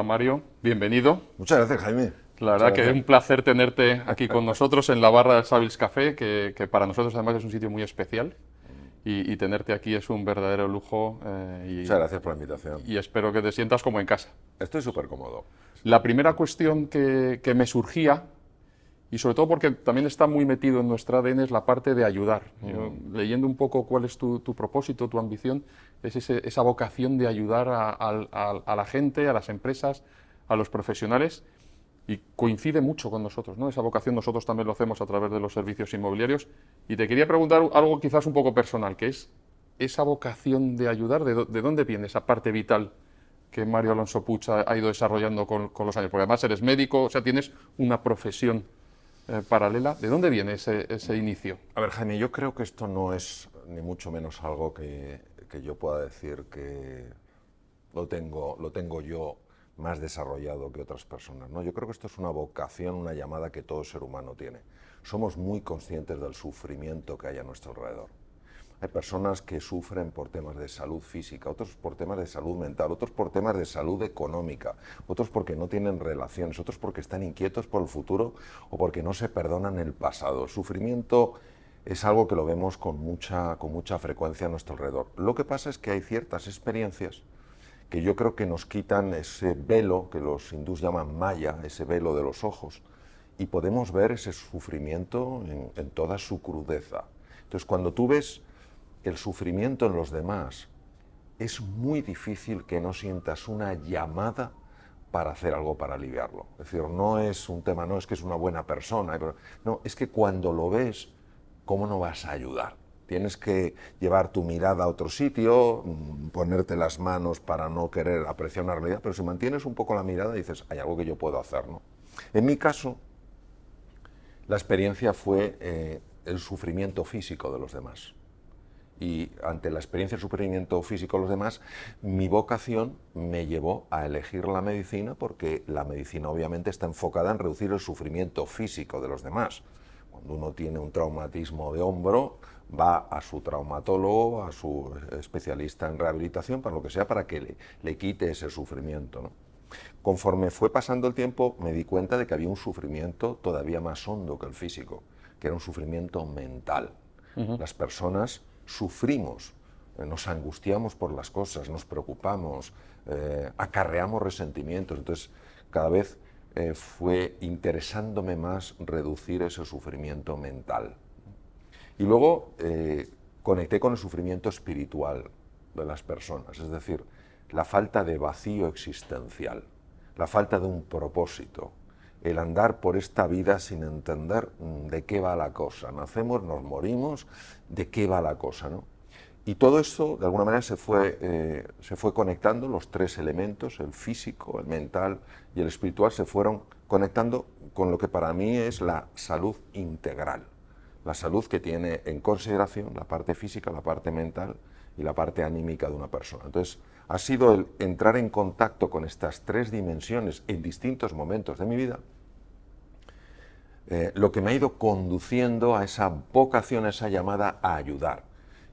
Mario, bienvenido. Muchas gracias, Jaime. La Muchas verdad que es gracias. un placer tenerte aquí con nosotros en la barra del Savills Café, que para nosotros además es un sitio muy especial y tenerte aquí es un verdadero lujo Muchas gracias por la invitación. y espero que te sientas como en casa. Estoy súper cómodo. La primera cuestión que me surgía, y sobre todo porque también está muy metido en nuestra ADN, es la parte de ayudar. Yo, leyendo un poco cuál es tu propósito, tu ambición, es esa vocación de ayudar a la gente, a las empresas, a los profesionales, y coincide mucho con nosotros, ¿no? Esa vocación nosotros también lo hacemos a través de los servicios inmobiliarios. Y te quería preguntar algo quizás un poco personal, que es esa vocación de ayudar, ¿de dónde viene esa parte vital que Mario Alonso Puig ha ido desarrollando con los años? Porque además eres médico, o sea, tienes una profesión paralela. ¿De dónde viene ese inicio? A ver, Jaime, yo creo que esto no es ni mucho menos algo que yo pueda decir que lo tengo yo más desarrollado que otras personas, ¿no? Yo creo que esto es una vocación, una llamada que todo ser humano tiene. Somos muy conscientes del sufrimiento que hay a nuestro alrededor. Hay personas que sufren por temas de salud física, otros por temas de salud mental, otros por temas de salud económica, otros porque no tienen relaciones, otros porque están inquietos por el futuro o porque no se perdonan el pasado. El sufrimiento es algo que lo vemos con mucha frecuencia a nuestro alrededor. Lo que pasa es que hay ciertas experiencias que yo creo que nos quitan ese velo que los hindús llaman maya, ese velo de los ojos, y podemos ver ese sufrimiento en toda su crudeza. Entonces, cuando tú ves el sufrimiento en los demás, es muy difícil que no sientas una llamada para hacer algo para aliviarlo. Es decir, no es un tema, no es que es una buena persona, pero no, es que cuando lo ves, ¿cómo no vas a ayudar? Tienes que llevar tu mirada a otro sitio, ponerte las manos para no querer apreciar una realidad, pero si mantienes un poco la mirada dices, hay algo que yo puedo hacer, ¿no? En mi caso, la experiencia fue el sufrimiento físico de los demás. Y ante la experiencia de sufrimiento físico de los demás, mi vocación me llevó a elegir la medicina, porque la medicina obviamente está enfocada en reducir el sufrimiento físico de los demás. Cuando uno tiene un traumatismo de hombro, va a su traumatólogo, a su especialista en rehabilitación, para lo que sea, para que le quite ese sufrimiento, ¿no? Conforme fue pasando el tiempo, me di cuenta de que había un sufrimiento todavía más hondo que el físico, que era un sufrimiento mental. Las personas sufrimos, nos angustiamos por las cosas, nos preocupamos, acarreamos resentimientos. Entonces, cada vez fue interesándome más reducir ese sufrimiento mental. Y luego conecté con el sufrimiento espiritual de las personas, es decir, la falta de vacío existencial, la falta de un propósito, el andar por esta vida sin entender de qué va la cosa. Nacemos, nos morimos, de qué va la cosa, ¿no? Y todo esto, de alguna manera, se fue conectando, los tres elementos, el físico, el mental y el espiritual, se fueron conectando con lo que para mí es la salud integral. La salud que tiene en consideración la parte física, la parte mental y la parte anímica de una persona. Entonces, ha sido el entrar en contacto con estas tres dimensiones en distintos momentos de mi vida lo que me ha ido conduciendo a esa vocación, a esa llamada a ayudar.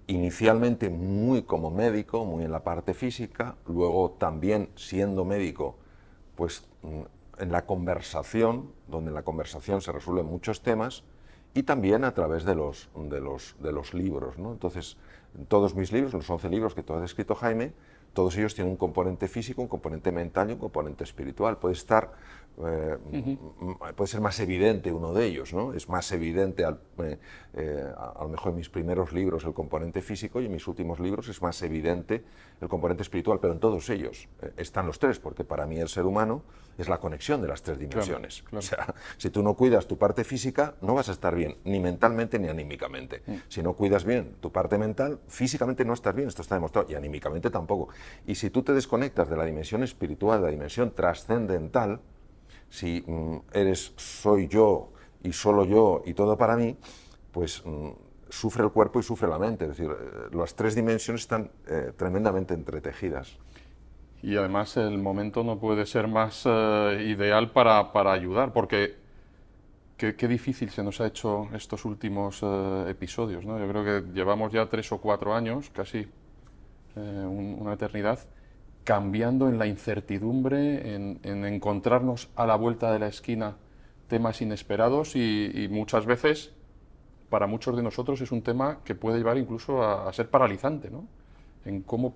Inicialmente muy como médico, muy en la parte física, luego también siendo médico, pues en la conversación, donde en la conversación se resuelven muchos temas, y también a través de los libros, ¿no? Entonces, en todos mis libros, los 11 libros que tú has escrito, Jaime, todos ellos tienen un componente físico, un componente mental y un componente espiritual. Puede ser más evidente uno de ellos, ¿no? Es más evidente, a lo mejor en mis primeros libros, el componente físico, y en mis últimos libros es más evidente el componente espiritual, pero en todos ellos están los tres, porque para mí el ser humano es la conexión de las tres dimensiones. Claro. O sea, si tú no cuidas tu parte física, no vas a estar bien, ni mentalmente ni anímicamente. Si no cuidas bien tu parte mental, físicamente no estás bien, esto está demostrado, y anímicamente tampoco. Y si tú te desconectas de la dimensión espiritual, de la dimensión trascendental, si soy yo y solo yo y todo para mí, pues sufre el cuerpo y sufre la mente. Es decir, las tres dimensiones están tremendamente entretejidas. Y además el momento no puede ser más ideal para ayudar, porque qué difícil se nos ha hecho estos últimos episodios, ¿no? Yo creo que llevamos ya 3 o 4 años, casi una eternidad, cambiando en la incertidumbre, en encontrarnos a la vuelta de la esquina temas inesperados y muchas veces para muchos de nosotros es un tema que puede llevar incluso a ser paralizante, ¿no? En cómo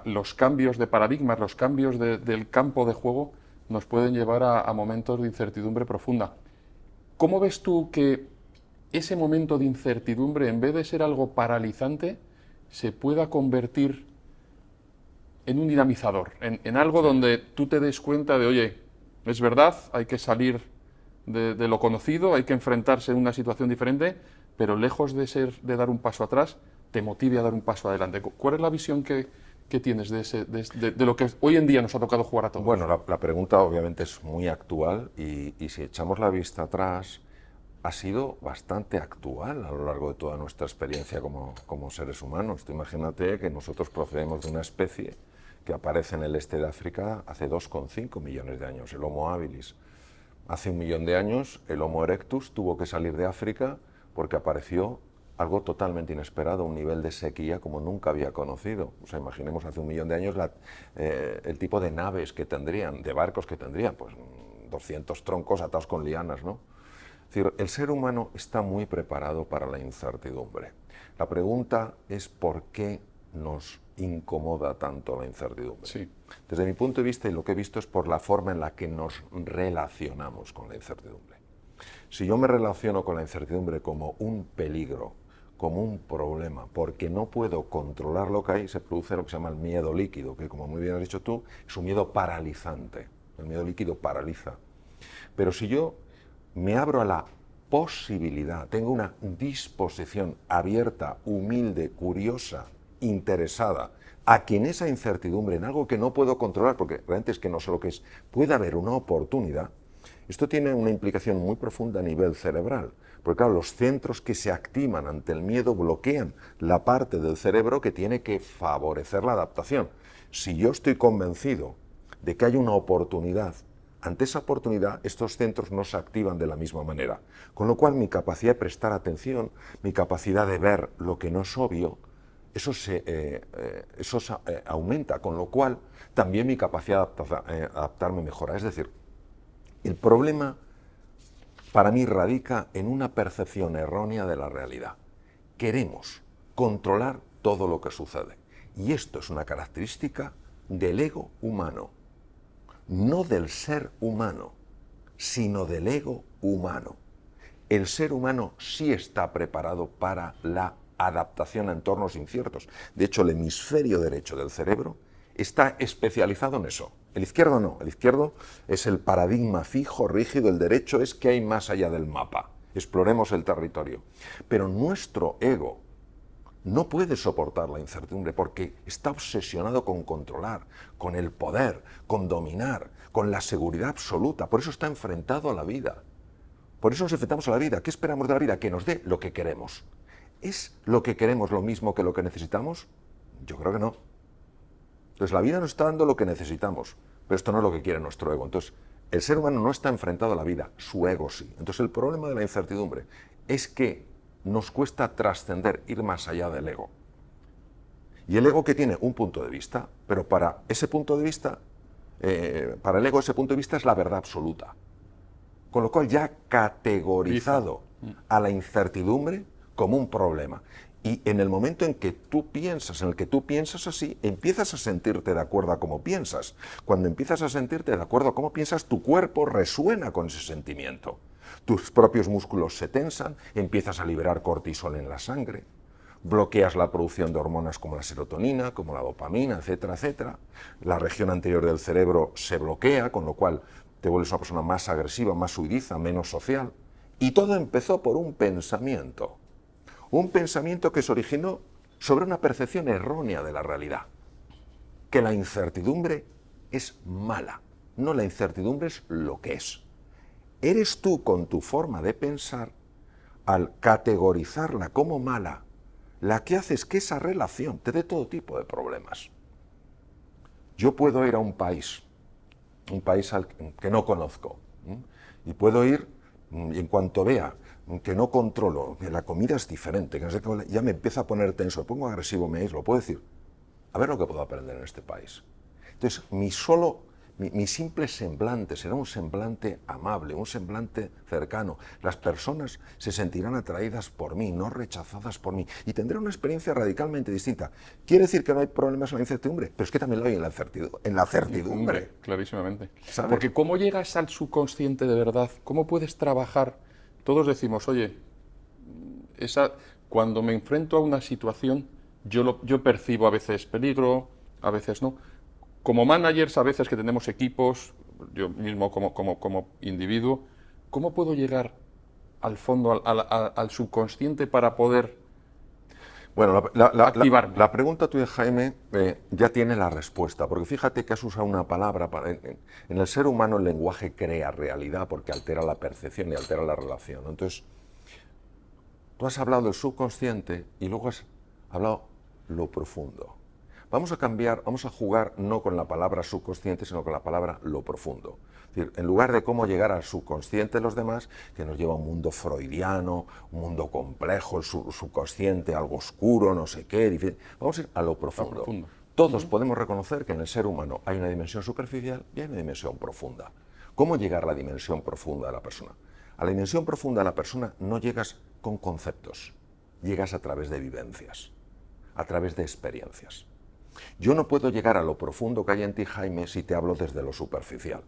los cambios de paradigmas, los cambios del campo de juego nos pueden llevar a momentos de incertidumbre profunda. ¿Cómo ves tú que ese momento de incertidumbre, en vez de ser algo paralizante, se pueda convertir en un dinamizador, en algo donde tú te des cuenta de, oye, es verdad, hay que salir de lo conocido, hay que enfrentarse a una situación diferente, pero lejos de dar un paso atrás, te motive a dar un paso adelante? ¿Cuál es la visión que tienes de lo que hoy en día nos ha tocado jugar a todos? Bueno, la pregunta obviamente es muy actual y si echamos la vista atrás, ha sido bastante actual a lo largo de toda nuestra experiencia como seres humanos. Tú imagínate que nosotros procedemos de una especie que aparece en el este de África hace 2,5 millones de años, el Homo habilis. Hace 1 millón de años el Homo erectus tuvo que salir de África porque apareció algo totalmente inesperado, un nivel de sequía como nunca había conocido. O sea, imaginemos hace 1 millón de años el tipo de naves que tendrían, de barcos que tendrían, pues 200 troncos atados con lianas, ¿no? Es decir, el ser humano está muy preparado para la incertidumbre. La pregunta es por qué nos incomoda tanto la incertidumbre. Sí. Desde mi punto de vista, y lo que he visto es por la forma en la que nos relacionamos con la incertidumbre. Si yo me relaciono con la incertidumbre como un peligro, como un problema, porque no puedo controlar lo que hay, se produce lo que se llama el miedo líquido, que como muy bien has dicho tú, es un miedo paralizante. El miedo líquido paraliza. Pero si yo me abro a la posibilidad, tengo una disposición abierta, humilde, curiosa, interesada, a que en esa incertidumbre, en algo que no puedo controlar, porque realmente es que no sé lo que es, puede haber una oportunidad, esto tiene una implicación muy profunda a nivel cerebral, porque claro, los centros que se activan ante el miedo bloquean la parte del cerebro que tiene que favorecer la adaptación. Si yo estoy convencido de que hay una oportunidad, ante esa oportunidad estos centros no se activan de la misma manera, con lo cual mi capacidad de prestar atención, mi capacidad de ver lo que no es obvio, eso aumenta, con lo cual también mi capacidad de adaptarme mejora. Es decir, el problema para mí radica en una percepción errónea de la realidad. Queremos controlar todo lo que sucede. Y esto es una característica del ego humano. No del ser humano, sino del ego humano. El ser humano sí está preparado para la adaptación a entornos inciertos. De hecho, el hemisferio derecho del cerebro está especializado en eso. El izquierdo no. El izquierdo es el paradigma fijo, rígido. El derecho es que hay más allá del mapa. Exploremos el territorio. Pero nuestro ego no puede soportar la incertidumbre porque está obsesionado con controlar, con el poder, con dominar, con la seguridad absoluta. Por eso está enfrentado a la vida. Por eso nos enfrentamos a la vida. ¿Qué esperamos de la vida? Que nos dé lo que queremos. ¿Es lo que queremos lo mismo que lo que necesitamos? Yo creo que no. Entonces la vida nos está dando lo que necesitamos, pero esto no es lo que quiere nuestro ego. Entonces el ser humano no está enfrentado a la vida, su ego sí. Entonces el problema de la incertidumbre es que nos cuesta trascender, ir más allá del ego. Y el ego que tiene un punto de vista, pero para ese punto de vista, para el ego ese punto de vista es la verdad absoluta. Con lo cual ya ha categorizado a la incertidumbre como un problema. Y en el momento en que tú piensas, en el que tú piensas así, empiezas a sentirte de acuerdo a cómo piensas. Cuando empiezas a sentirte de acuerdo a cómo piensas, tu cuerpo resuena con ese sentimiento. Tus propios músculos se tensan, empiezas a liberar cortisol en la sangre, bloqueas la producción de hormonas como la serotonina, como la dopamina, etcétera, etcétera. La región anterior del cerebro se bloquea, con lo cual te vuelves una persona más agresiva, más huidiza, menos social. Y todo empezó por un pensamiento que se originó sobre una percepción errónea de la realidad, que la incertidumbre es mala. No, la incertidumbre es lo que es. Eres tú, con tu forma de pensar, al categorizarla como mala, la que hace es que esa relación te dé todo tipo de problemas. Yo puedo ir a un país que no conozco, y puedo ir, y en cuanto vea que no controlo, que la comida es diferente, que no sé qué, ya me empieza a poner tenso, me pongo agresivo, me aíslo, puedo decir, a ver lo que puedo aprender en este país. Entonces, mi simple semblante será un semblante amable, un semblante cercano. Las personas se sentirán atraídas por mí, no rechazadas por mí, y tendré una experiencia radicalmente distinta. ¿Quiere decir que no hay problemas en la incertidumbre? Pero es que también lo hay en la certidumbre. Clarísimamente. ¿Sabes? Porque ¿cómo llegas al subconsciente de verdad? ¿Cómo puedes trabajar? Todos decimos, oye, cuando me enfrento a una situación, yo percibo a veces peligro, a veces no. Como managers, a veces que tenemos equipos, yo mismo como individuo, ¿cómo puedo llegar al fondo, al subconsciente para poder Bueno, activarme? la pregunta tuya, Jaime, ya tiene la respuesta, porque fíjate que has usado una palabra, en el ser humano el lenguaje crea realidad porque altera la percepción y altera la relación, ¿no? Entonces, tú has hablado del subconsciente y luego has hablado lo profundo. Vamos a jugar no con la palabra subconsciente, sino con la palabra lo profundo. Es decir, en lugar de cómo llegar al subconsciente de los demás, que nos lleva a un mundo freudiano, un mundo complejo, el subconsciente, algo oscuro, no sé qué, vamos a ir a lo profundo. Todos podemos reconocer que en el ser humano hay una dimensión superficial y hay una dimensión profunda. ¿Cómo llegar a la dimensión profunda de la persona? A la dimensión profunda de la persona no llegas con conceptos, llegas a través de vivencias, a través de experiencias. Yo no puedo llegar a lo profundo que hay en ti, Jaime, si te hablo desde lo superficial.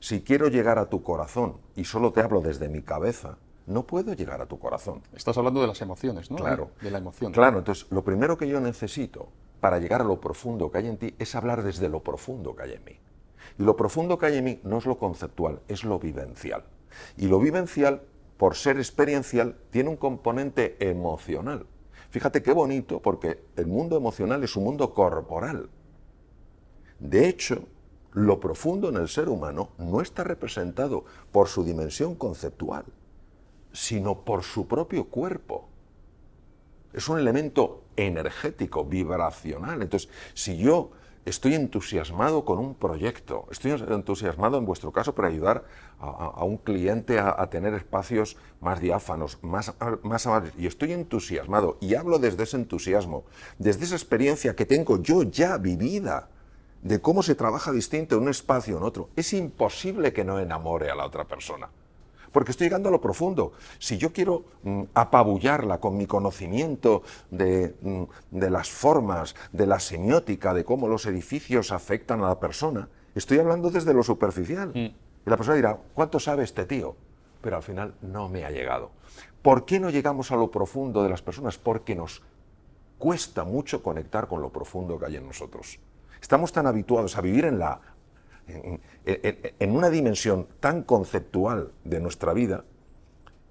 Si quiero llegar a tu corazón y solo te hablo desde mi cabeza, no puedo llegar a tu corazón. Estás hablando de las emociones, ¿no? Claro. De la emoción. Claro, entonces lo primero que yo necesito para llegar a lo profundo que hay en ti es hablar desde lo profundo que hay en mí. Y lo profundo que hay en mí no es lo conceptual, es lo vivencial. Y lo vivencial, por ser experiencial, tiene un componente emocional. Fíjate qué bonito, porque el mundo emocional es un mundo corporal. De hecho, lo profundo en el ser humano no está representado por su dimensión conceptual, sino por su propio cuerpo. Es un elemento energético, vibracional. Entonces, si yo estoy entusiasmado con un proyecto, estoy entusiasmado en vuestro caso para ayudar a un cliente a tener espacios más diáfanos, más amables, y estoy entusiasmado y hablo desde ese entusiasmo, desde esa experiencia que tengo yo ya vivida, de cómo se trabaja distinto en un espacio o en otro, es imposible que no enamore a la otra persona. Porque estoy llegando a lo profundo. Si yo quiero apabullarla con mi conocimiento de las formas, de la semiótica, de cómo los edificios afectan a la persona, estoy hablando desde lo superficial. Y la persona dirá, ¿cuánto sabe este tío? Pero al final no me ha llegado. ¿Por qué no llegamos a lo profundo de las personas? Porque nos cuesta mucho conectar con lo profundo que hay en nosotros. Estamos tan habituados a vivir en una dimensión tan conceptual de nuestra vida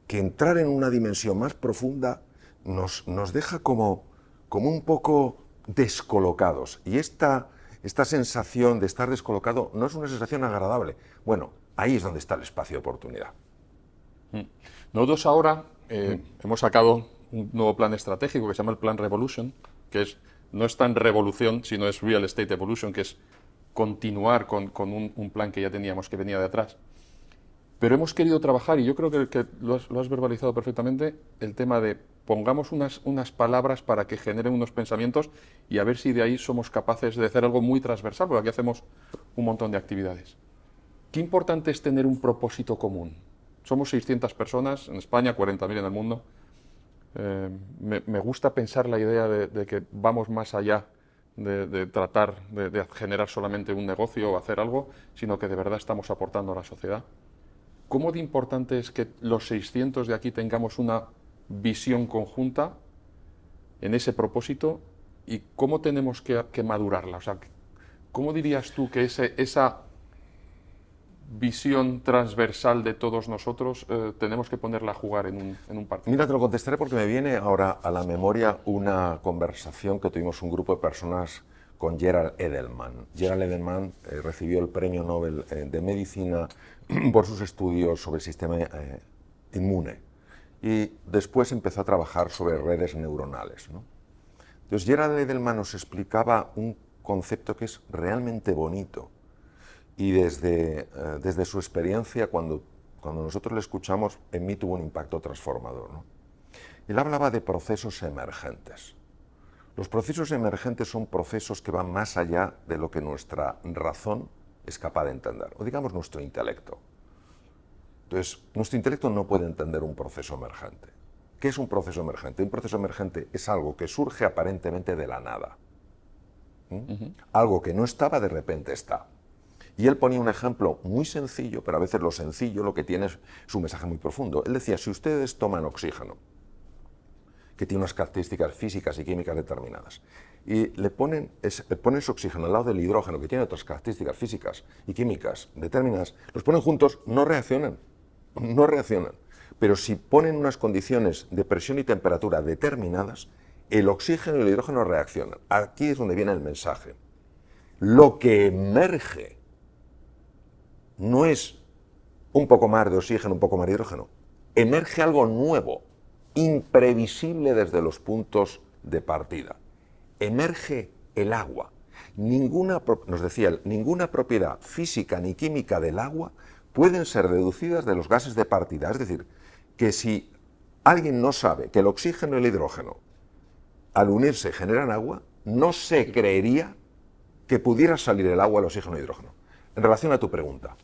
que entrar en una dimensión más profunda nos deja como un poco descolocados. Y esta sensación de estar descolocado no es una sensación agradable. Bueno, ahí es donde está el espacio de oportunidad. Nosotros ahora hemos sacado un nuevo plan estratégico que se llama el Plan Revolution, que no es tan revolución, sino es Real Estate Evolution, que es continuar con un plan que ya teníamos, que venía de atrás. Pero hemos querido trabajar, y yo creo que lo has verbalizado perfectamente, el tema de pongamos unas palabras para que generen unos pensamientos y a ver si de ahí somos capaces de hacer algo muy transversal, porque aquí hacemos un montón de actividades. Qué importante es tener un propósito común. Somos 600 personas en España, 40.000 en el mundo. Me gusta pensar la idea de que vamos más allá de tratar de generar solamente un negocio o hacer algo, sino que de verdad estamos aportando a la sociedad. ¿Cómo de importante es que los 600 de aquí tengamos una visión conjunta en ese propósito y cómo tenemos que madurarla? O sea, ¿cómo dirías tú que esa visión transversal de todos nosotros tenemos que ponerla a jugar en un partido? Mira, te lo contestaré porque me viene ahora a la memoria una conversación que tuvimos un grupo de personas con Gerald Edelman. Gerald Edelman recibió el Premio Nobel de Medicina por sus estudios sobre el sistema inmune y después empezó a trabajar sobre redes neuronales, ¿no? Entonces Gerald Edelman nos explicaba un concepto que es realmente bonito y desde su experiencia, cuando nosotros le escuchamos, en mí tuvo un impacto transformador, ¿no? Él hablaba de procesos emergentes. Los procesos emergentes son procesos que van más allá de lo que nuestra razón es capaz de entender, o digamos nuestro intelecto. Entonces, nuestro intelecto no puede entender un proceso emergente. ¿Qué es un proceso emergente? Un proceso emergente es algo que surge aparentemente de la nada. Algo que no estaba, de repente está. Y él ponía un ejemplo muy sencillo, pero a veces lo sencillo lo que tiene es un mensaje muy profundo. Él decía, si ustedes toman oxígeno, que tiene unas características físicas y químicas determinadas, y le ponen ese oxígeno al lado del hidrógeno, que tiene otras características físicas y químicas determinadas, los ponen juntos, no reaccionan. No reaccionan. Pero si ponen unas condiciones de presión y temperatura determinadas, el oxígeno y el hidrógeno reaccionan. Aquí es donde viene el mensaje. Lo que emerge no es un poco más de oxígeno, un poco más de hidrógeno. Emerge algo nuevo, imprevisible desde los puntos de partida. Emerge el agua. Nos decía él, ninguna propiedad física ni química del agua pueden ser deducidas de los gases de partida. Es decir, que si alguien no sabe que el oxígeno y el hidrógeno al unirse generan agua, no se creería que pudiera salir el agua, el oxígeno y el hidrógeno. En relación a tu pregunta,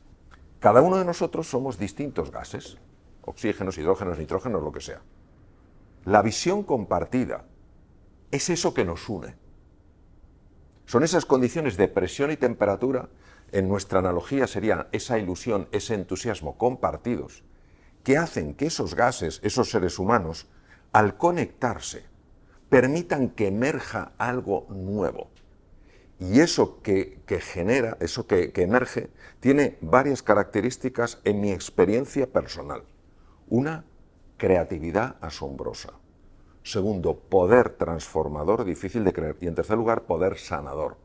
cada uno de nosotros somos distintos gases, oxígenos, hidrógenos, nitrógenos, lo que sea. La visión compartida es eso que nos une. Son esas condiciones de presión y temperatura, en nuestra analogía sería esa ilusión, ese entusiasmo compartidos, que hacen que esos gases, esos seres humanos, al conectarse, permitan que emerja algo nuevo. Y eso que genera, eso que emerge, tiene varias características en mi experiencia personal. Una, creatividad asombrosa. Segundo, poder transformador difícil de creer. Y en tercer lugar, poder sanador.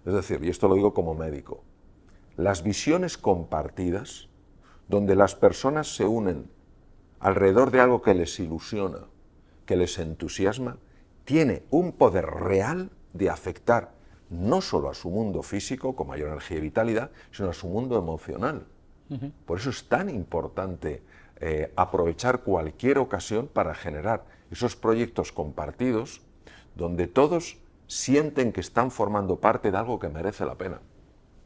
Es decir, y esto lo digo como médico, las visiones compartidas, donde las personas se unen alrededor de algo que les ilusiona, que les entusiasma, tiene un poder real de afectar no solo a su mundo físico, con mayor energía y vitalidad, sino a su mundo emocional. Por eso es tan importante aprovechar cualquier ocasión para generar esos proyectos compartidos donde todos sienten que están formando parte de algo que merece la pena.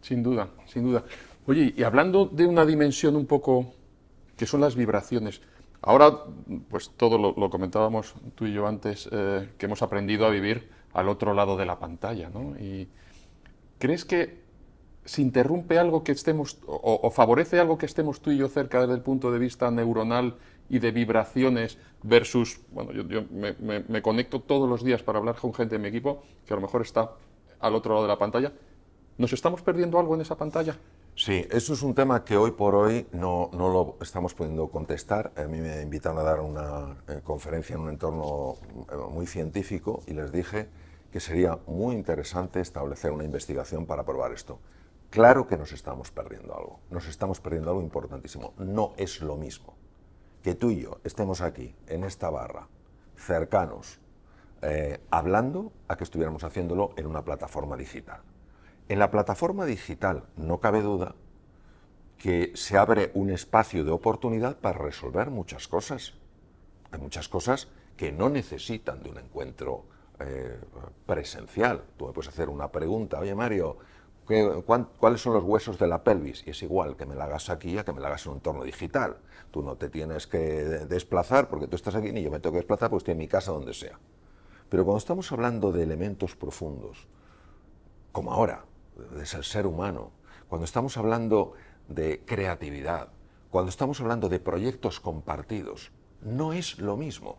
Sin duda, sin duda. Oye, y hablando de una dimensión un poco que son las vibraciones, ahora pues todo lo comentábamos tú y yo antes, que hemos aprendido a vivir al otro lado de la pantalla, ¿no? Y ¿crees que se interrumpe algo que estemos, o favorece algo que estemos tú y yo cerca desde el punto de vista neuronal y de vibraciones versus, bueno, yo me conecto todos los días para hablar con gente de mi equipo que a lo mejor está al otro lado de la pantalla? ¿Nos estamos perdiendo algo en esa pantalla? Sí, eso es un tema que hoy por hoy no lo estamos pudiendo contestar. A mí me invitaron a dar una conferencia en un entorno muy científico y les dije que sería muy interesante establecer una investigación para probar esto. Claro que nos estamos perdiendo algo importantísimo. No es lo mismo que tú y yo estemos aquí, en esta barra, cercanos, hablando, a que estuviéramos haciéndolo en una plataforma digital. En la plataforma digital no cabe duda que se abre un espacio de oportunidad para resolver muchas cosas. Hay muchas cosas que no necesitan de un encuentro presencial. Tú me puedes hacer una pregunta, oye Mario, ¿cuáles son los huesos de la pelvis? Y es igual que me la hagas aquí a que me la hagas en un entorno digital. Tú no te tienes que desplazar porque tú estás aquí, ni yo me tengo que desplazar porque estoy en mi casa, donde sea. Pero cuando estamos hablando de elementos profundos, como ahora, es el ser humano, cuando estamos hablando de creatividad, cuando estamos hablando de proyectos compartidos, no es lo mismo.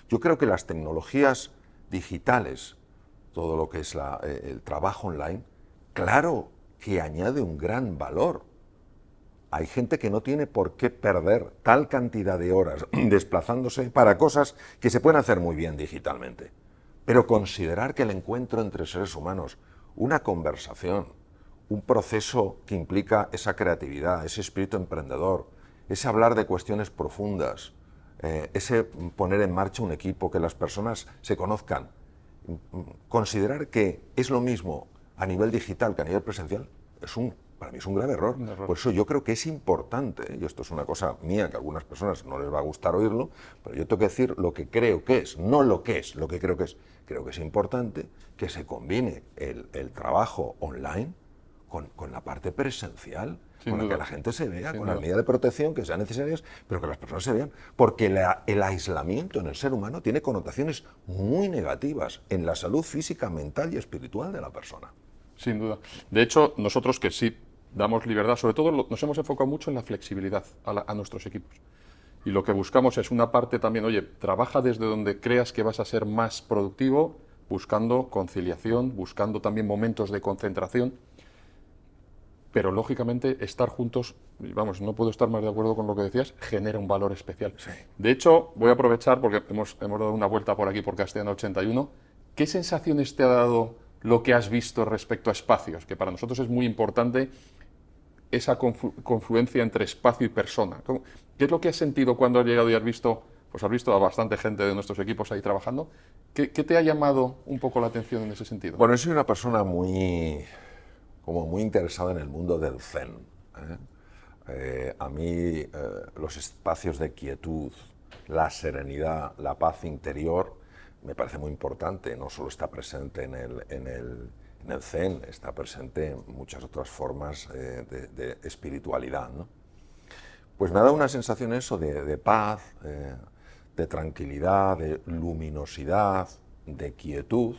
Yo creo que las tecnologías digitales, todo lo que es el trabajo online, claro que añade un gran valor. Hay gente que no tiene por qué perder tal cantidad de horas desplazándose para cosas que se pueden hacer muy bien digitalmente. Pero considerar que el encuentro entre seres humanos, una conversación, un proceso que implica esa creatividad, ese espíritu emprendedor, ese hablar de cuestiones profundas, ese poner en marcha un equipo, que las personas se conozcan, considerar que es lo mismo a nivel digital que a nivel presencial, es un Para mí es un grave error. Un error. Por eso yo creo que es importante, y esto es una cosa mía que a algunas personas no les va a gustar oírlo, pero yo tengo que decir lo que creo que es, no lo que es, lo que creo que es. Creo que es importante que se combine el trabajo online con la parte presencial, Sin con la duda. que la gente se vea, Sin con las duda. medidas de protección que sean necesarias, pero que las personas se vean. Porque el aislamiento en el ser humano tiene connotaciones muy negativas en la salud física, mental y espiritual de la persona. Sin duda. De hecho, nosotros que sí damos libertad, sobre todo nos hemos enfocado mucho en la flexibilidad a nuestros equipos. Y lo que buscamos es una parte también, oye, trabaja desde donde creas que vas a ser más productivo, buscando conciliación, buscando también momentos de concentración. Pero lógicamente estar juntos, vamos, no puedo estar más de acuerdo con lo que decías, genera un valor especial. Sí. De hecho, voy a aprovechar porque hemos dado una vuelta por aquí por Castellana 81. ¿Qué sensaciones te ha dado lo que has visto respecto a espacios? Que para nosotros es muy importante esa confluencia entre espacio y persona. ¿Qué es lo que has sentido cuando has llegado y has visto, pues has visto a bastante gente de nuestros equipos ahí trabajando? ¿Qué te ha llamado un poco la atención en ese sentido? Bueno, yo soy una persona muy interesada en el mundo del zen. A mí los espacios de quietud, la serenidad, la paz interior, me parece muy importante. No solo está presente en el zen, está presente en muchas otras formas de espiritualidad, ¿no? Pues me ha dado una sensación eso de paz, de tranquilidad, de luminosidad, de quietud.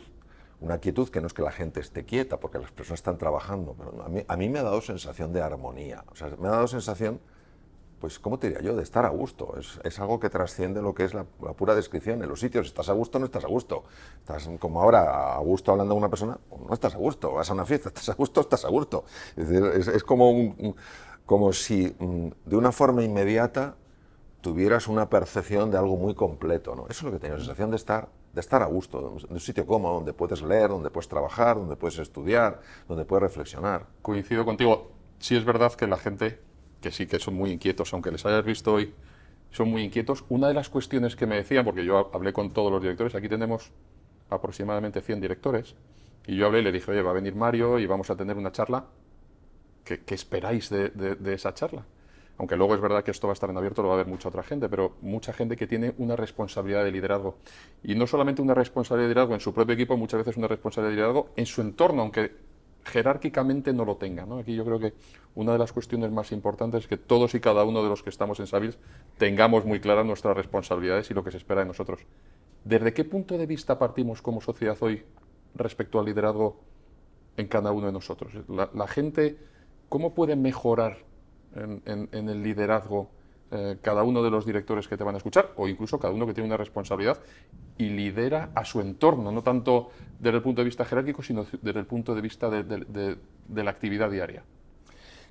Una quietud que no es que la gente esté quieta, porque las personas están trabajando, pero a mí me ha dado sensación de armonía. O sea, me ha dado sensación, pues, ¿cómo te diría yo?, de estar a gusto. Es algo que trasciende lo que es la pura descripción. En los sitios estás a gusto o no estás a gusto. Estás como ahora a gusto hablando con una persona, o no estás a gusto. Vas a una fiesta, estás a gusto o estás a gusto. Es decir, es como, como si de una forma inmediata tuvieras una percepción de algo muy completo, ¿no? Eso es lo que tengo, la sensación de estar a gusto, de un sitio cómodo, donde puedes leer, donde puedes trabajar, donde puedes estudiar, donde puedes reflexionar. Coincido contigo. Sí es verdad que la gente, que sí que son muy inquietos, aunque les hayas visto hoy, son muy inquietos. Una de las cuestiones que me decían, porque yo hablé con todos los directores, aquí tenemos aproximadamente 100 directores, y yo hablé y le dije, oye, va a venir Mario y vamos a tener una charla. ¿Qué esperáis de esa charla? Aunque luego es verdad que esto va a estar en abierto, lo va a ver mucha otra gente, pero mucha gente que tiene una responsabilidad de liderazgo. Y no solamente una responsabilidad de liderazgo en su propio equipo, muchas veces una responsabilidad de liderazgo en su entorno, aunque jerárquicamente no lo tenga, ¿no? Aquí yo creo que una de las cuestiones más importantes es que todos y cada uno de los que estamos en Savills tengamos muy claras nuestras responsabilidades y lo que se espera de nosotros. ¿Desde qué punto de vista partimos como sociedad hoy respecto al liderazgo en cada uno de nosotros? La gente, ¿cómo puede mejorar en el liderazgo cada uno de los directores que te van a escuchar, o incluso cada uno que tiene una responsabilidad y lidera a su entorno, no tanto desde el punto de vista jerárquico, sino desde el punto de vista de la actividad diaria?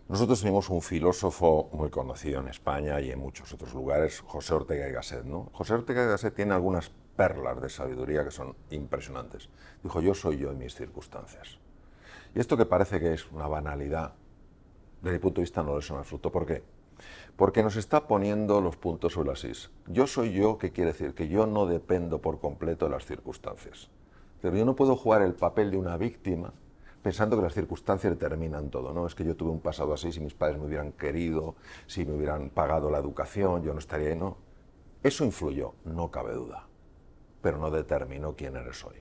Nosotros tenemos un filósofo muy conocido en España y en muchos otros lugares, José Ortega y Gasset, ¿no? José Ortega y Gasset tiene algunas perlas de sabiduría que son impresionantes. Dijo, yo soy yo en mis circunstancias. Y esto que parece que es una banalidad, desde mi punto de vista no lo es en absoluto. ¿Por qué? Porque nos está poniendo los puntos sobre las is. Yo soy yo, que quiere decir que yo no dependo por completo de las circunstancias. Pero yo no puedo jugar el papel de una víctima pensando que las circunstancias determinan todo, ¿no? Es que yo tuve un pasado así, si mis padres me hubieran querido, si me hubieran pagado la educación, yo no estaría ahí, ¿no? Eso influyó, no cabe duda, pero no determinó quién eres hoy.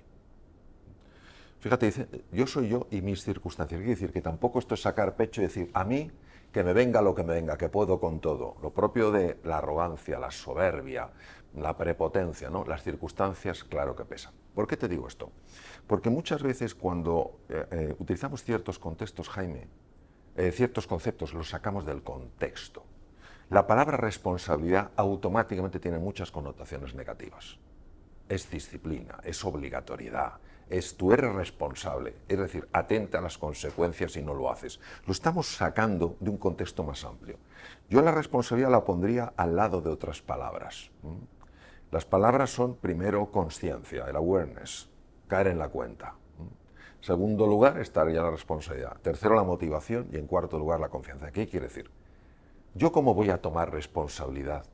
Fíjate, dice, yo soy yo y mis circunstancias. Quiere decir que tampoco esto es sacar pecho y decir, a mí, que me venga lo que me venga, que puedo con todo. Lo propio de la arrogancia, la soberbia, la prepotencia, ¿no? Las circunstancias, claro que pesan. ¿Por qué te digo esto? Porque muchas veces cuando utilizamos ciertos contextos, Jaime, ciertos conceptos, los sacamos del contexto. La palabra responsabilidad automáticamente tiene muchas connotaciones negativas. Es disciplina, es obligatoriedad, tú eres responsable, es decir, atenta a las consecuencias si no lo haces. Lo estamos sacando de un contexto más amplio. Yo la responsabilidad la pondría al lado de otras palabras. Las palabras son, primero, consciencia, el awareness, caer en la cuenta. En segundo lugar, estaría la responsabilidad. Tercero, la motivación. Y en cuarto lugar, la confianza. ¿Qué quiere decir? ¿Yo cómo voy a tomar responsabilidad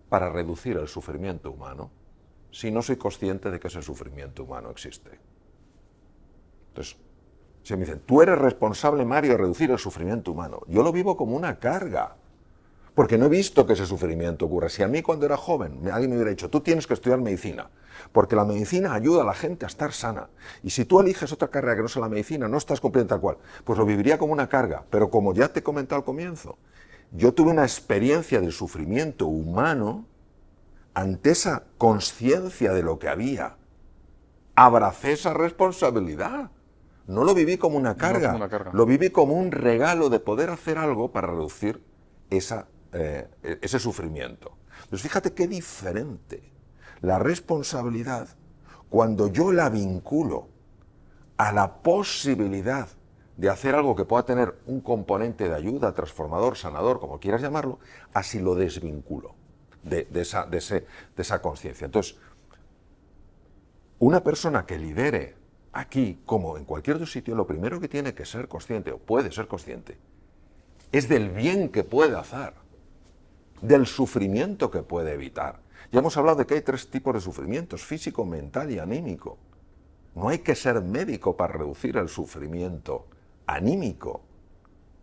para reducir el sufrimiento humano si no soy consciente de que ese sufrimiento humano existe? Entonces, Si me dicen, tú eres responsable, Mario, de reducir el sufrimiento humano. Yo lo vivo como una carga, porque no he visto que ese sufrimiento ocurra. Si a mí cuando era joven alguien me hubiera dicho, tú tienes que estudiar medicina, porque la medicina ayuda a la gente a estar sana, y si tú eliges otra carrera que no sea la medicina, no estás cumpliendo tal cual, pues lo viviría como una carga. Pero como ya te he comentado al comienzo, yo tuve una experiencia del sufrimiento humano, ante esa conciencia de lo que había, abracé esa responsabilidad. No lo viví como una carga, No como una carga. Lo viví como un regalo de poder hacer algo para reducir ese sufrimiento. Entonces fíjate qué diferente la responsabilidad cuando yo la vinculo a la posibilidad de hacer algo que pueda tener un componente de ayuda, transformador, sanador, como quieras llamarlo, así lo desvinculo de esa conciencia. Entonces, una persona que lidere aquí, como en cualquier otro sitio, lo primero que tiene que ser consciente, o puede ser consciente, es del bien que puede hacer, del sufrimiento que puede evitar. Ya hemos hablado de que hay 3 tipos de sufrimientos, físico, mental y anímico. No hay que ser médico para reducir el sufrimiento anímico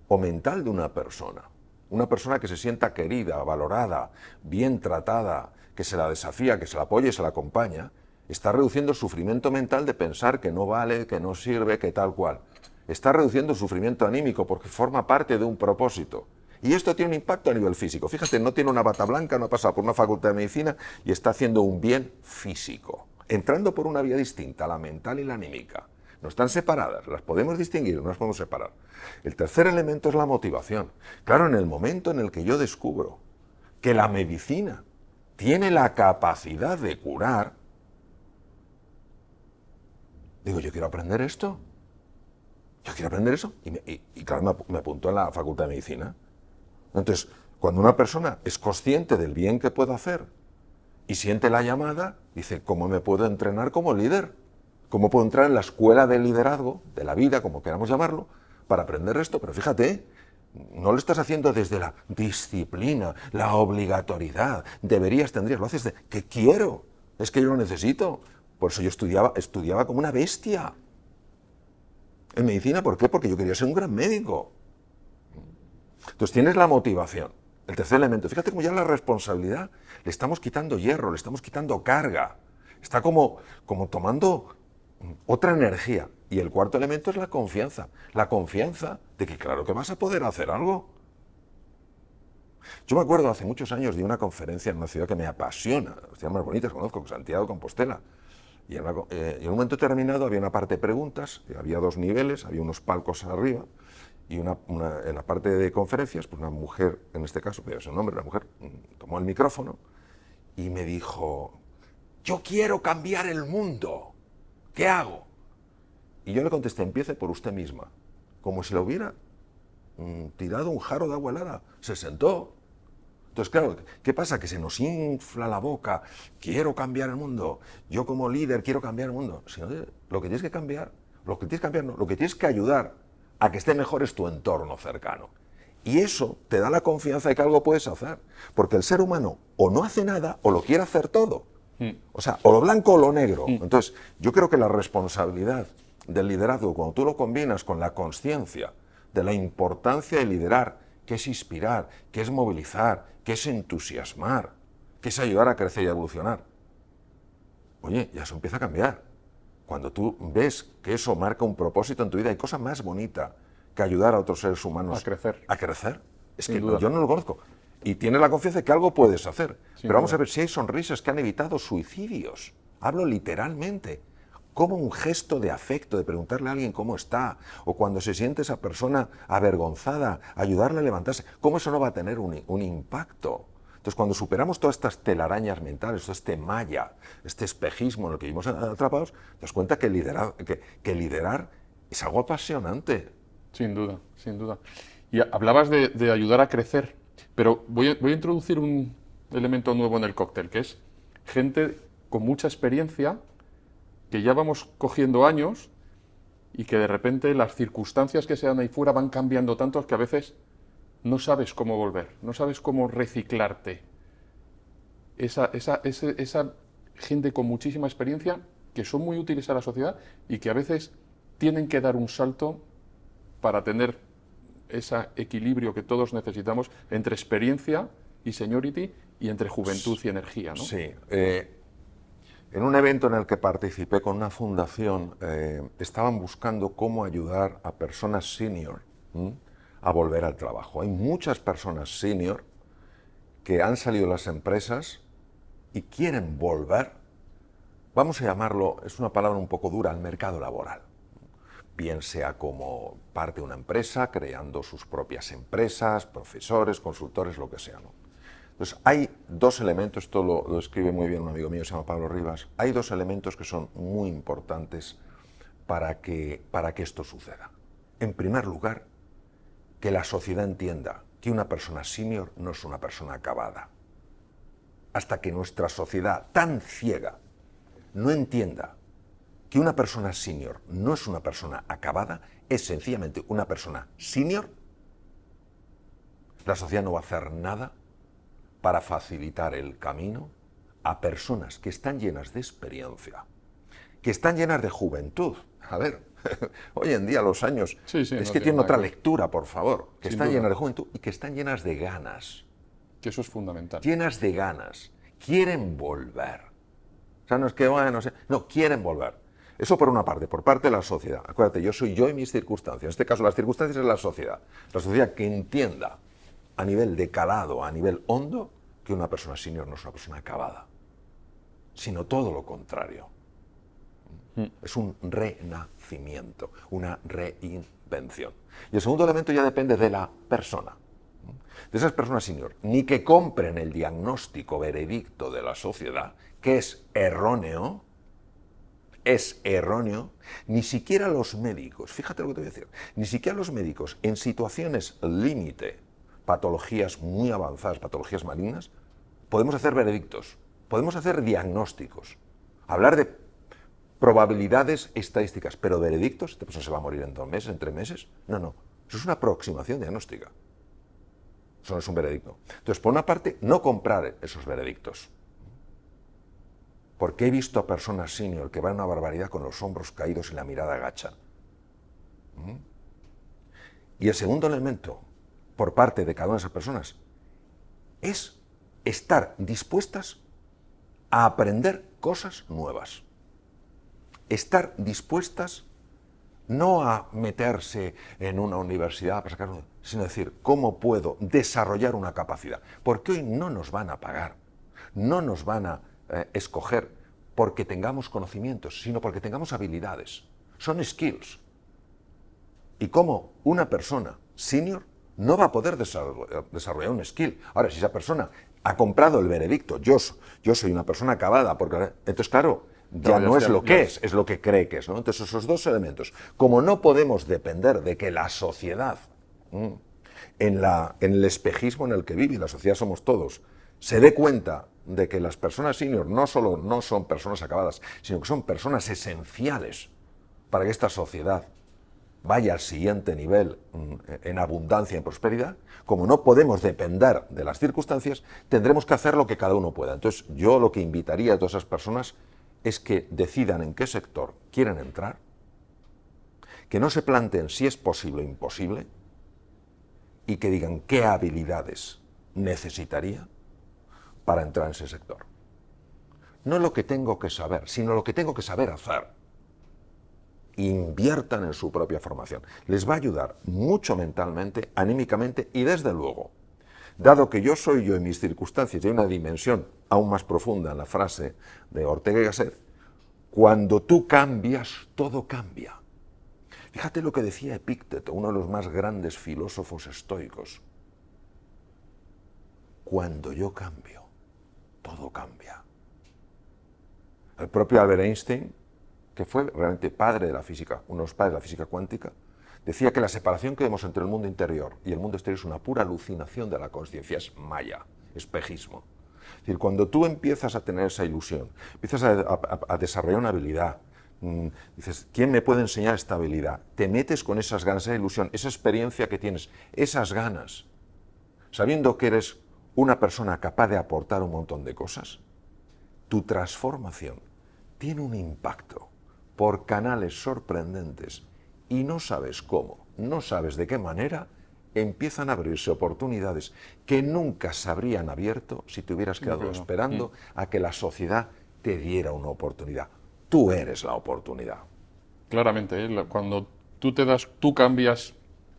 o mental de una persona. Una persona que se sienta querida, valorada, bien tratada, que se la desafía, que se la apoya y se la acompaña, está reduciendo el sufrimiento mental de pensar que no vale, que no sirve, que tal cual. Está reduciendo el sufrimiento anímico porque forma parte de un propósito. Y esto tiene un impacto a nivel físico. Fíjate, no tiene una bata blanca, no ha pasado por una facultad de medicina y está haciendo un bien físico, entrando por una vía distinta, la mental y la anímica. No están separadas, las podemos distinguir, no las podemos separar. El tercer elemento es la motivación. Claro, en el momento en el que yo descubro que la medicina tiene la capacidad de curar, digo, yo quiero aprender esto. Yo quiero aprender eso. Y claro, me apuntó en la facultad de medicina. Entonces, cuando una persona es consciente del bien que puede hacer y siente la llamada, dice, ¿cómo me puedo entrenar como líder? ¿Cómo puedo entrar en la escuela de liderazgo, de la vida, como queramos llamarlo, para aprender esto? Pero fíjate, no lo estás haciendo desde la disciplina, la obligatoriedad, deberías, tendrías, lo haces de, que quiero, es que yo lo necesito. Por eso yo estudiaba como una bestia. En medicina, ¿por qué? Porque yo quería ser un gran médico. Entonces tienes la motivación. El tercer elemento, fíjate cómo ya la responsabilidad le estamos quitando hierro, le estamos quitando carga. Está como tomando otra energía. Y el cuarto elemento es la confianza. La confianza de que claro que vas a poder hacer algo. Yo me acuerdo hace muchos años de una conferencia en una ciudad que me apasiona, las ciudades más bonitas que conozco, Santiago de Compostela. Y en un momento determinado había una parte de preguntas, había 2 niveles, había unos palcos arriba, y en la parte de conferencias, pues una mujer, en este caso, pero ese nombre, la mujer tomó el micrófono y me dijo, yo quiero cambiar el mundo, ¿qué hago? Y yo le contesté, empiece por usted misma, como si le hubiera tirado un jarro de agua helada. Se sentó. Entonces, claro, ¿qué pasa? Que se nos infla la boca, quiero cambiar el mundo, yo como líder quiero cambiar el mundo. Si no, lo que tienes que cambiar, lo que tienes que ayudar a que esté mejor es tu entorno cercano. Y eso te da la confianza de que algo puedes hacer, porque el ser humano o no hace nada o lo quiere hacer todo. O sea, o lo blanco o lo negro. Entonces, yo creo que la responsabilidad del liderazgo, cuando tú lo combinas con la consciencia de la importancia de liderar, que es inspirar, que es movilizar, que es entusiasmar, que es ayudar a crecer y a evolucionar. Oye, ya eso empieza a cambiar. Cuando tú ves que eso marca un propósito en tu vida, hay cosa más bonita que ayudar a otros seres humanos a crecer. A crecer. Es Sin que duda. yo no lo conozco. Y tienes la confianza de que algo puedes hacer. Sin Pero vamos duda. a ver si hay sonrisas que han evitado suicidios. Hablo literalmente. Como un gesto de afecto, de preguntarle a alguien cómo está, o cuando se siente esa persona avergonzada, ayudarle a levantarse, ¿cómo eso no va a tener un impacto? Entonces, cuando superamos todas estas telarañas mentales, todo este malla, este espejismo en el que vivimos atrapados, te das cuenta que liderar es algo apasionante. Sin duda, sin duda. Y hablabas de ayudar a crecer, pero voy a introducir un elemento nuevo en el cóctel, que es gente con mucha experiencia, que ya vamos cogiendo años y que de repente las circunstancias que se dan ahí fuera van cambiando tanto que a veces no sabes cómo volver, no sabes cómo reciclarte. Esa gente con muchísima experiencia que son muy útiles a la sociedad y que a veces tienen que dar un salto para tener ese equilibrio que todos necesitamos entre experiencia y seniority y entre juventud y energía, ¿no? Sí. En un evento en el que participé con una fundación, estaban buscando cómo ayudar a personas senior a volver al trabajo. Hay muchas personas senior que han salido de las empresas y quieren volver, vamos a llamarlo, es una palabra un poco dura, al mercado laboral. Bien sea como parte de una empresa, creando sus propias empresas, profesores, consultores, lo que sea, ¿no? Entonces, hay dos elementos, esto lo escribe muy bien un amigo mío, se llama Pablo Rivas, hay dos elementos que son muy importantes para que esto suceda. En primer lugar, que la sociedad entienda que una persona senior no es una persona acabada. Hasta que nuestra sociedad tan ciega no entienda que una persona senior no es una persona acabada, es sencillamente una persona senior, la sociedad no va a hacer nada para facilitar el camino a personas que están llenas de experiencia, que están llenas de juventud. A ver, hoy en día los años es no que tienen nada otra que ver. lectura, por favor, que Sin están duda. llenas de juventud y que están llenas de ganas, Que eso es fundamental. llenas de ganas, quieren volver. O sea, no es que, bueno, no sé, no, quieren volver. Eso por una parte, por parte de la sociedad. Acuérdate, yo soy yo y mis circunstancias. En este caso, las circunstancias es la sociedad. La sociedad que entienda a nivel de calado, a nivel hondo, que una persona senior no es una persona acabada, sino todo lo contrario. Es un renacimiento, una reinvención. Y el segundo elemento ya depende de la persona. De esas personas senior, ni que compren el diagnóstico veredicto de la sociedad, que es erróneo, ni siquiera los médicos, fíjate lo que te voy a decir, ni siquiera los médicos en situaciones límite, patologías muy avanzadas, patologías malignas, podemos hacer veredictos, podemos hacer diagnósticos, hablar de probabilidades estadísticas, pero veredictos, esta persona se va a morir en 2 meses, en 3 meses, no, eso es una aproximación diagnóstica. Eso no es un veredicto. Entonces, por una parte, no comprar esos veredictos. Porque he visto a personas senior que van a una barbaridad con los hombros caídos y la mirada gacha. Y el segundo elemento, por parte de cada una de esas personas, es estar dispuestas a aprender cosas nuevas. Estar dispuestas no a meterse en una universidad para sacar, sino decir, ¿cómo puedo desarrollar una capacidad? Porque hoy no nos van a pagar, no nos van a escoger porque tengamos conocimientos, sino porque tengamos habilidades. Son skills. Y cómo una persona senior no va a poder desarrollar un skill. Ahora, si esa persona ha comprado el veredicto, yo soy una persona acabada, porque entonces, claro, ya no es lo que es lo que cree que es, ¿no? Entonces, esos dos elementos, como no podemos depender de que la sociedad, en el espejismo en el que vive, y la sociedad somos todos, se dé cuenta de que las personas senior no solo no son personas acabadas, sino que son personas esenciales para que esta sociedad vaya al siguiente nivel en abundancia y en prosperidad, como no podemos depender de las circunstancias, tendremos que hacer lo que cada uno pueda. Entonces, yo lo que invitaría a todas esas personas es que decidan en qué sector quieren entrar, que no se planteen si es posible o imposible, y que digan qué habilidades necesitaría para entrar en ese sector. No lo que tengo que saber, sino lo que tengo que saber hacer. Inviertan en su propia formación. Les va a ayudar mucho mentalmente, anímicamente y desde luego, dado que yo soy yo en mis circunstancias, y hay una dimensión aún más profunda en la frase de Ortega y Gasset, cuando tú cambias, todo cambia. Fíjate lo que decía Epícteto, uno de los más grandes filósofos estoicos. Cuando yo cambio, todo cambia. El propio Albert Einstein, que fue realmente padre de la física, uno de los padres de la física cuántica, decía que la separación que vemos entre el mundo interior y el mundo exterior es una pura alucinación de la conciencia, es maya, espejismo. Es decir, cuando tú empiezas a tener esa ilusión, empiezas a desarrollar una habilidad, dices, ¿quién me puede enseñar esta habilidad? Te metes con esas ganas, esa ilusión, esa experiencia que tienes, esas ganas, sabiendo que eres una persona capaz de aportar un montón de cosas, tu transformación tiene un impacto por canales sorprendentes y no sabes cómo, no sabes de qué manera, empiezan a abrirse oportunidades que nunca se habrían abierto si te hubieras quedado esperando a que la sociedad te diera una oportunidad. Tú eres la oportunidad. Claramente, ¿eh? Cuando tú cambias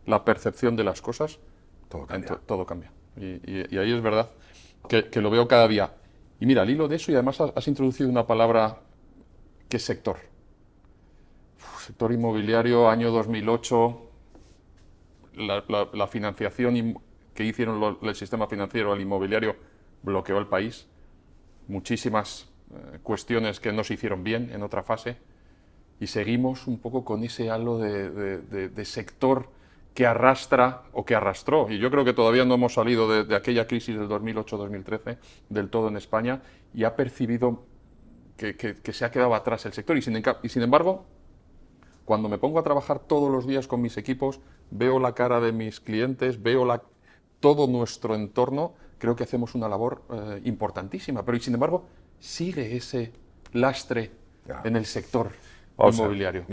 la percepción de las cosas, Todo cambia. todo cambia. Y ahí es verdad que lo veo cada día. Y mira, al hilo de eso, y además has introducido una palabra que es sector. Sector inmobiliario, año 2008, la financiación que hicieron el sistema financiero al inmobiliario bloqueó el país. Muchísimas cuestiones que no se hicieron bien en otra fase. Y seguimos un poco con ese halo de sector que arrastra o que arrastró. Y yo creo que todavía no hemos salido de aquella crisis del 2008-2013 del todo en España y ha percibido que se ha quedado atrás el sector. Y sin embargo, cuando me pongo a trabajar todos los días con mis equipos, veo la cara de mis clientes, veo todo nuestro entorno, creo que hacemos una labor importantísima. Pero y sin embargo, sigue ese lastre en el sector inmobiliario.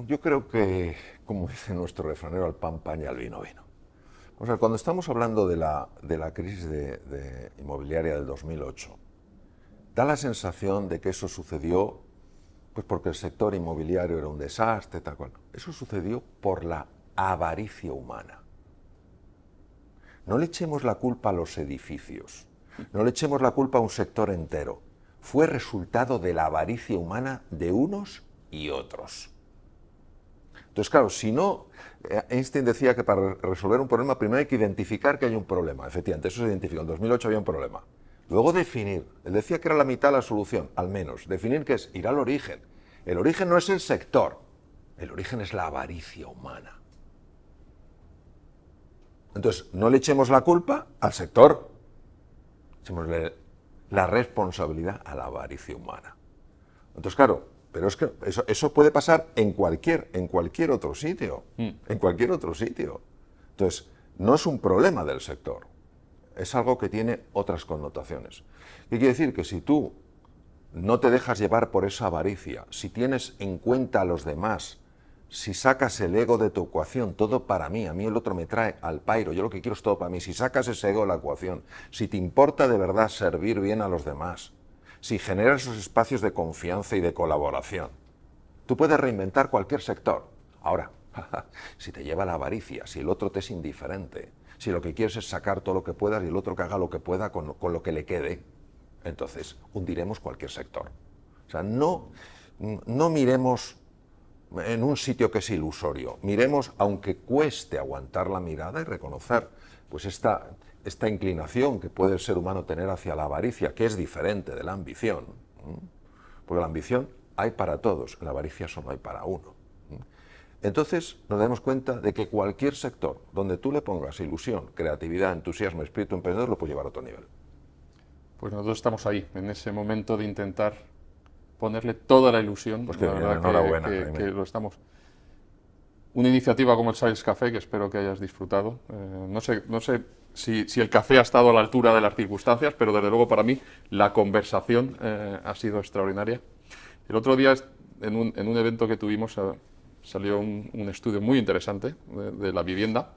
Yo creo que, como dice nuestro refranero, al pan pan y al vino vino. O sea, cuando estamos hablando de la crisis inmobiliaria del 2008, da la sensación de que eso sucedió pues porque el sector inmobiliario era un desastre, tal cual. Eso sucedió por la avaricia humana. No le echemos la culpa a los edificios, no le echemos la culpa a un sector entero. Fue resultado de la avaricia humana de unos y otros. Entonces, claro, si no, Einstein decía que para resolver un problema primero hay que identificar que hay un problema. Efectivamente, eso se identificó. En 2008 había un problema. Luego definir. Él decía que era la mitad la solución, al menos. Definir qué es, ir al origen. El origen no es el sector. El origen es la avaricia humana. Entonces, no le echemos la culpa al sector. Echémosle la responsabilidad a la avaricia humana. Entonces, claro, pero es que eso puede pasar en cualquier otro sitio. En cualquier otro sitio. Entonces, no es un problema del sector. Es algo que tiene otras connotaciones. ¿Qué quiere decir? Que si tú no te dejas llevar por esa avaricia, si tienes en cuenta a los demás, si sacas el ego de tu ecuación, todo para mí, a mí el otro me trae al pairo, yo lo que quiero es todo para mí, si sacas ese ego de la ecuación, si te importa de verdad servir bien a los demás, si generas esos espacios de confianza y de colaboración, tú puedes reinventar cualquier sector. Ahora, si te lleva la avaricia, si el otro te es indiferente, si lo que quieres es sacar todo lo que puedas y el otro que haga lo que pueda con lo que le quede, entonces hundiremos cualquier sector. O sea, no miremos en un sitio que es ilusorio, miremos, aunque cueste aguantar la mirada y reconocer pues esta inclinación que puede el ser humano tener hacia la avaricia, que es diferente de la ambición, porque la ambición hay para todos, la avaricia solo hay para uno. Entonces nos damos cuenta de que cualquier sector donde tú le pongas ilusión, creatividad, entusiasmo, espíritu emprendedor, lo puede llevar a otro nivel. Pues nosotros estamos ahí, en ese momento de intentar ponerle toda la ilusión. Pues que la bien, verdad enhorabuena, que lo estamos. Una iniciativa como el Sales Café, que espero que hayas disfrutado. No sé si el café ha estado a la altura de las circunstancias, pero desde luego para mí la conversación ha sido extraordinaria. El otro día, en un evento que tuvimos, salió un estudio muy interesante de la vivienda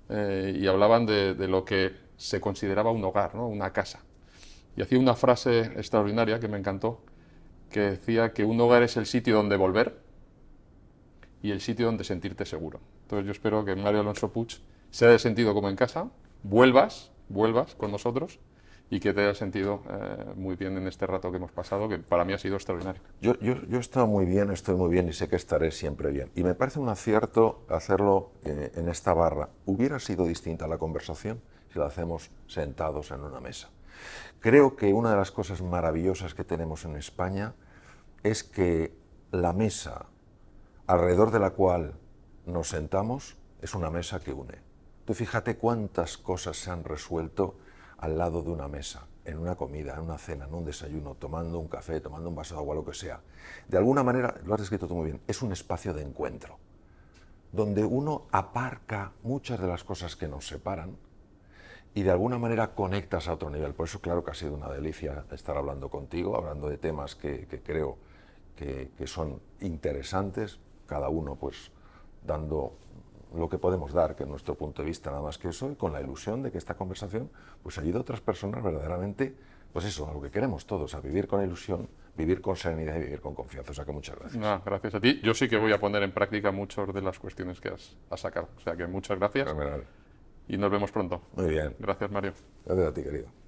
y hablaban de lo que se consideraba un hogar, ¿no? Una casa. Y hacía una frase extraordinaria que me encantó, que decía que un hogar es el sitio donde volver y el sitio donde sentirte seguro. Entonces yo espero que Mario Alonso Puig se haya sentido como en casa, vuelvas con nosotros y que te haya sentido muy bien en este rato que hemos pasado, que para mí ha sido extraordinario. Yo he estado muy bien, estoy muy bien y sé que estaré siempre bien. Y me parece un acierto hacerlo en esta barra. Hubiera sido distinta la conversación si la hacemos sentados en una mesa. Creo que una de las cosas maravillosas que tenemos en España es que la mesa alrededor de la cual nos sentamos es una mesa que une. Tú fíjate cuántas cosas se han resuelto al lado de una mesa, en una comida, en una cena, en un desayuno, tomando un café, tomando un vaso de agua, lo que sea. De alguna manera, lo has descrito tú muy bien, es un espacio de encuentro, donde uno aparca muchas de las cosas que nos separan y de alguna manera conectas a otro nivel. Por eso, claro que ha sido una delicia estar hablando contigo, hablando de temas que creo que son interesantes, cada uno pues dando lo que podemos dar, que es nuestro punto de vista, nada más que eso, y con la ilusión de que esta conversación pues ayude a otras personas verdaderamente, pues eso, a lo que queremos todos, a vivir con ilusión, vivir con serenidad y vivir con confianza. O sea que muchas gracias. Gracias a ti. Yo sí que voy a poner en práctica muchas de las cuestiones que has sacado. O sea que muchas gracias Fenomenal. y nos vemos pronto. Muy bien. Gracias, Mario. Gracias a ti, querido.